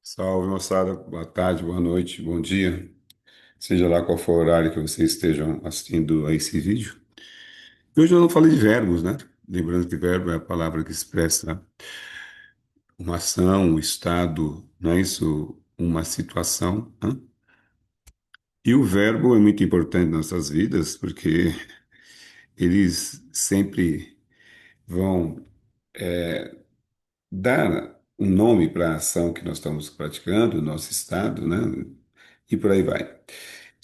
Salve, moçada. Boa tarde, boa noite, bom dia. Seja lá qual for o horário que vocês estejam assistindo a esse vídeo. E hoje eu não falei de verbos, né? Lembrando que verbo é a palavra que expressa uma ação, um estado, não é isso? Uma situação, né? E o verbo é muito importante nas nossas vidas porque eles sempre vão dar um nome para a ação que nós estamos praticando, o nosso estado, né? E por aí vai.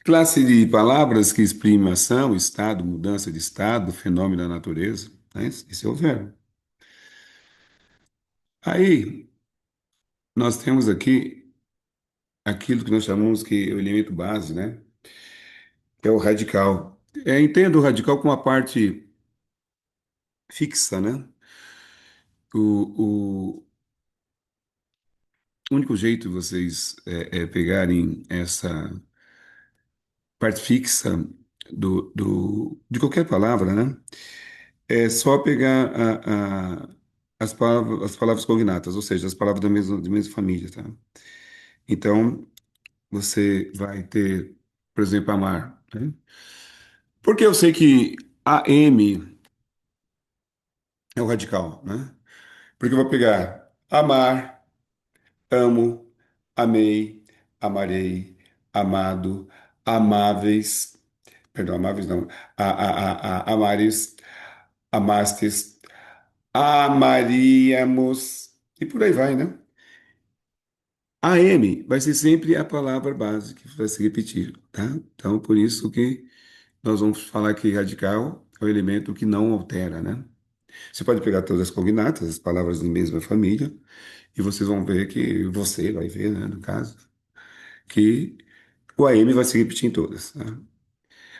Classe de palavras que exprimem ação, estado, mudança de estado, fenômeno da natureza. Né? Esse é o verbo. Aí, nós temos aqui aquilo que nós chamamos que é o elemento base, né? Que é o radical. Entendo o radical como uma parte fixa, né? O único jeito de vocês pegarem essa parte fixa de qualquer palavra, né? É só pegar as palavras cognatas, ou seja, as palavras da mesma família, tá? Então, você vai ter, por exemplo, amar, né? Porque eu sei que AM é o radical, né? Porque eu vou pegar amar, amo, amei, amarei, amado, amáveis, perdão, amáveis não, amares, amastes, amaríamos, e por aí vai, né? A M vai ser sempre a palavra base que vai se repetir, tá? Então, por isso que nós vamos falar que radical é o elemento que não altera, né? Você pode pegar todas as cognatas, as palavras da mesma família, e vocês vão ver que, você vai ver, né, no caso, que o AM vai se repetir em todas, tá?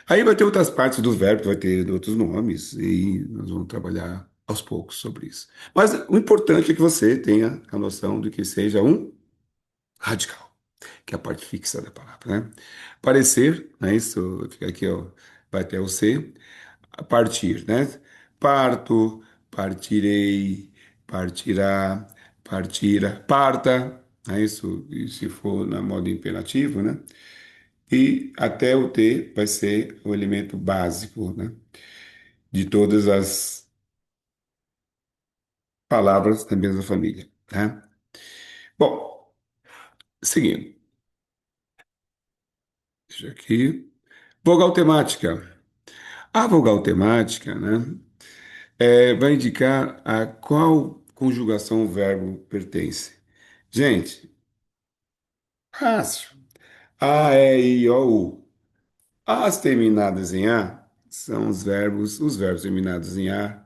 Aí vai ter outras partes do verbo, que vai ter outros nomes, e nós vamos trabalhar aos poucos sobre isso. Mas o importante é que você tenha a noção de que seja um radical, que é a parte fixa da palavra, né? Parecer, né? Isso fica aqui, ó, vai ter o C, a partir, né? Parto, partirei, partirá, partira, parta, né? Isso, e se for na modo imperativo, né? E até o T vai ser o elemento básico, né? De todas as palavras da mesma família, tá? Bom, seguindo. Deixa aqui. Vogal temática. A vogal temática, né, vai indicar a qual conjugação o verbo pertence. Gente, fácil. A, E, I, O, U. As terminadas em A são os verbos terminados em A,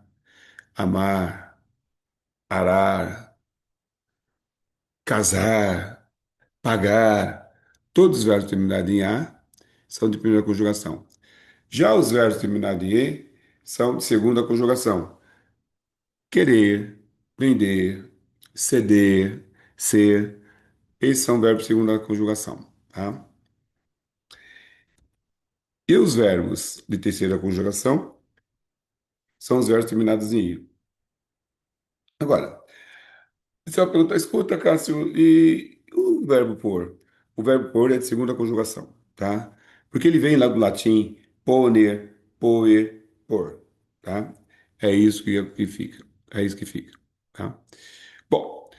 amar, arar, casar, pagar. Todos os verbos terminados em A são de primeira conjugação. Já os verbos terminados em E são de segunda conjugação. Querer, vender, ceder, ser. Esses são verbos de segunda conjugação, tá? E os verbos de terceira conjugação são os verbos terminados em i. Agora, você vai perguntar, escuta, Cássio, e o verbo pôr? O verbo pôr é de segunda conjugação, tá? Porque ele vem lá do latim poner, poer, pôr, tá? É isso que fica. É isso que fica, tá? Bom,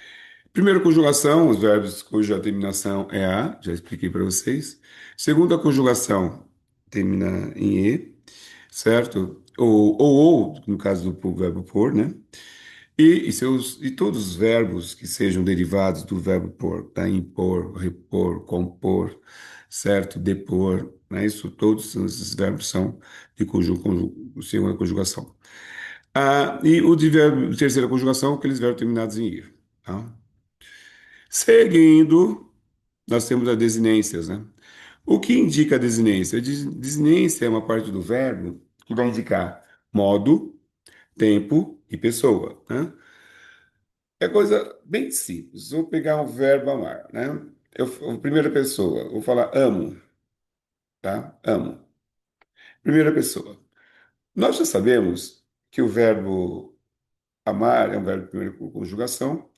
primeira conjugação, os verbos cuja terminação é a, já expliquei para vocês. Segunda conjugação termina em e, certo? Ou, no caso do verbo pôr, né? E todos os verbos que sejam derivados do verbo pôr, tá? Impor, repor, compor, certo? Depor, né? Isso, todos esses verbos são de segunda conjugação. E o de verbo, terceira conjugação, aqueles verbos terminados em ir, tá? Seguindo, nós temos as desinências, né? O que indica a desinência? A desinência é uma parte do verbo que vai indicar modo, tempo e pessoa, né? É coisa bem simples. Vou pegar o verbo amar, né? Primeira pessoa, vou falar amo, tá? Amo. Primeira pessoa. Nós já sabemos que o verbo amar é um verbo de primeira conjugação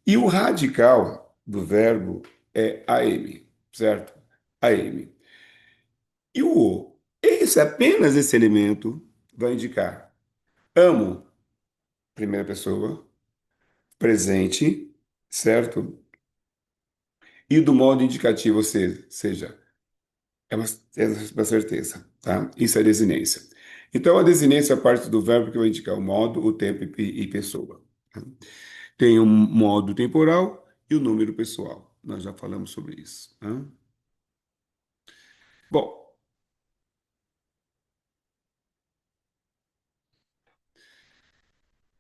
e o radical. do verbo é AM, certo? AM. E o O? Apenas esse elemento vai indicar amo, primeira pessoa, presente, certo? E do modo indicativo, ou seja, é uma certeza, tá? Isso é desinência. Então, a desinência é a parte do verbo que vai indicar o modo, o tempo e pessoa. Tá? Tem o modo temporal e o número pessoal. Nós já falamos sobre isso. Tá? Bom,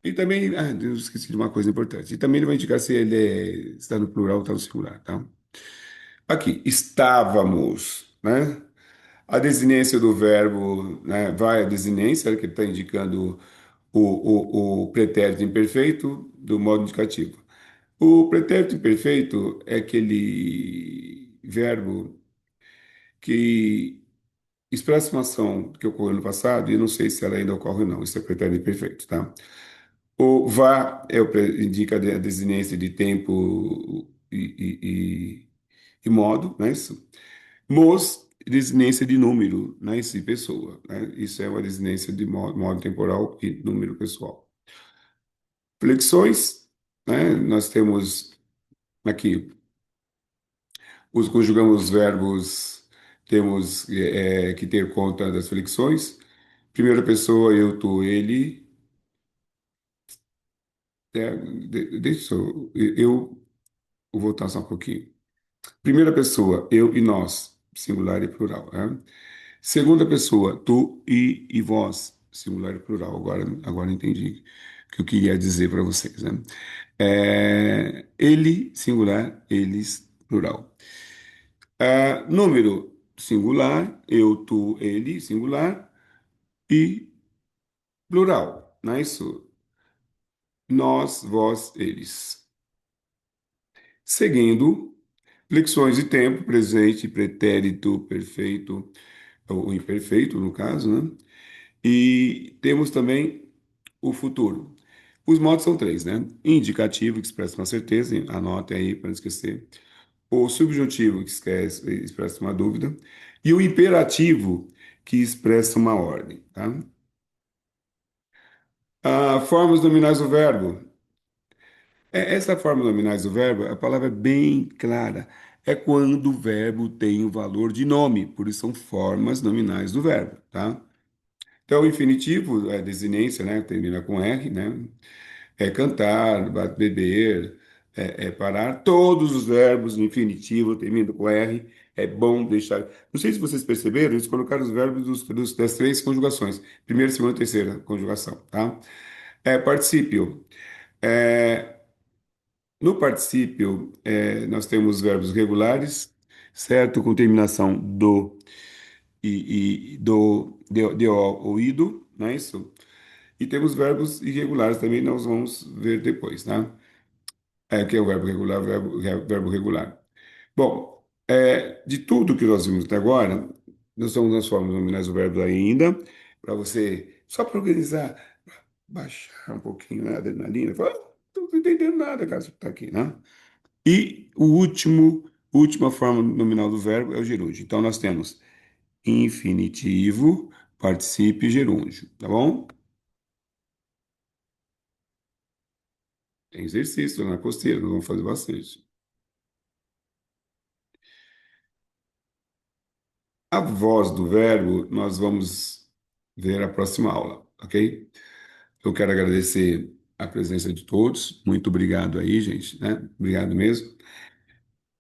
e também, eu esqueci de uma coisa importante. E também ele vai indicar se ele está no plural ou está no singular, tá? Aqui, estávamos, né? A desinência do verbo, né, vai a desinência, que está indicando o pretérito imperfeito do modo indicativo. O pretérito imperfeito é aquele verbo que expressa uma ação que ocorreu no passado, e eu não sei se ela ainda ocorre ou não, isso é pretérito imperfeito, tá? O vá indica a desinência de tempo e modo, né? Isso. Mos, desinência de número, né? Isso, e pessoa, né? Isso é uma desinência de modo temporal e número pessoal. Flexões, né? Nós temos aqui, conjugamos os verbos, temos que ter conta das flexões. Primeira pessoa, eu, tu, ele. Deixa eu vou voltar só um pouquinho. Primeira pessoa, eu e nós, singular e plural, né? Segunda pessoa, tu e vós, singular e plural. Agora entendi o que eu queria dizer para vocês, né? Ele, singular, eles, plural. Número, singular, eu, tu, ele, singular e plural, não é isso? Nós, vós, eles. Seguindo, flexões de tempo, presente, pretérito, perfeito, ou imperfeito, no caso, né? E temos também o futuro. Os modos são três, né? Indicativo, que expressa uma certeza, anote aí para não esquecer. O subjuntivo, que expressa uma dúvida. E o imperativo, que expressa uma ordem, tá? Formas nominais do verbo. Essa forma nominais do verbo, a palavra é bem clara. É quando o verbo tem o valor de nome, por isso são formas nominais do verbo, tá? Então, o infinitivo, é desinência, né? Termina com R, né? É cantar, beber, parar. Todos os verbos no infinitivo terminam com R. É bom deixar. Não sei se vocês perceberam, eles colocaram os verbos das três conjugações: primeira, segunda e terceira conjugação, tá? Particípio. É, no particípio, nós temos verbos regulares, certo? Com terminação do de ou ido, não é isso? E temos verbos irregulares também, nós vamos ver depois, tá? Que é o verbo regular, verbo regular. Bom, de tudo que nós vimos até agora, nós estamos nas formas nominais do verbo ainda, para você, só para organizar, baixar um pouquinho, né, a adrenalina, falar, não estou entendendo nada, cara, isso está aqui, né? E última forma nominal do verbo é o gerúndio. Então, nós temos infinitivo, participe e gerúndio, tá bom? Tem exercício na costeira, nós vamos fazer bastante. A voz do verbo, nós vamos ver na próxima aula, ok? Eu quero agradecer a presença de todos. Muito obrigado aí, gente, né? Obrigado mesmo.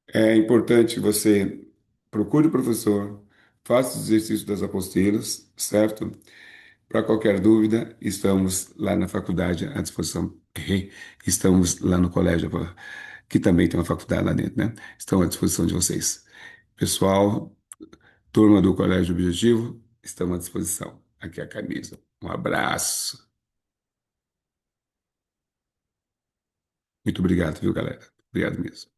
É importante que você procure o professor, faça os exercícios das apostilas, certo? Para qualquer dúvida, estamos lá na faculdade à disposição. Estamos lá no colégio, que também tem uma faculdade lá dentro, né? Estão à disposição de vocês. Pessoal, turma do Colégio Objetivo, estamos à disposição. Aqui é a camisa. Um abraço. Muito obrigado, viu, galera? Obrigado mesmo.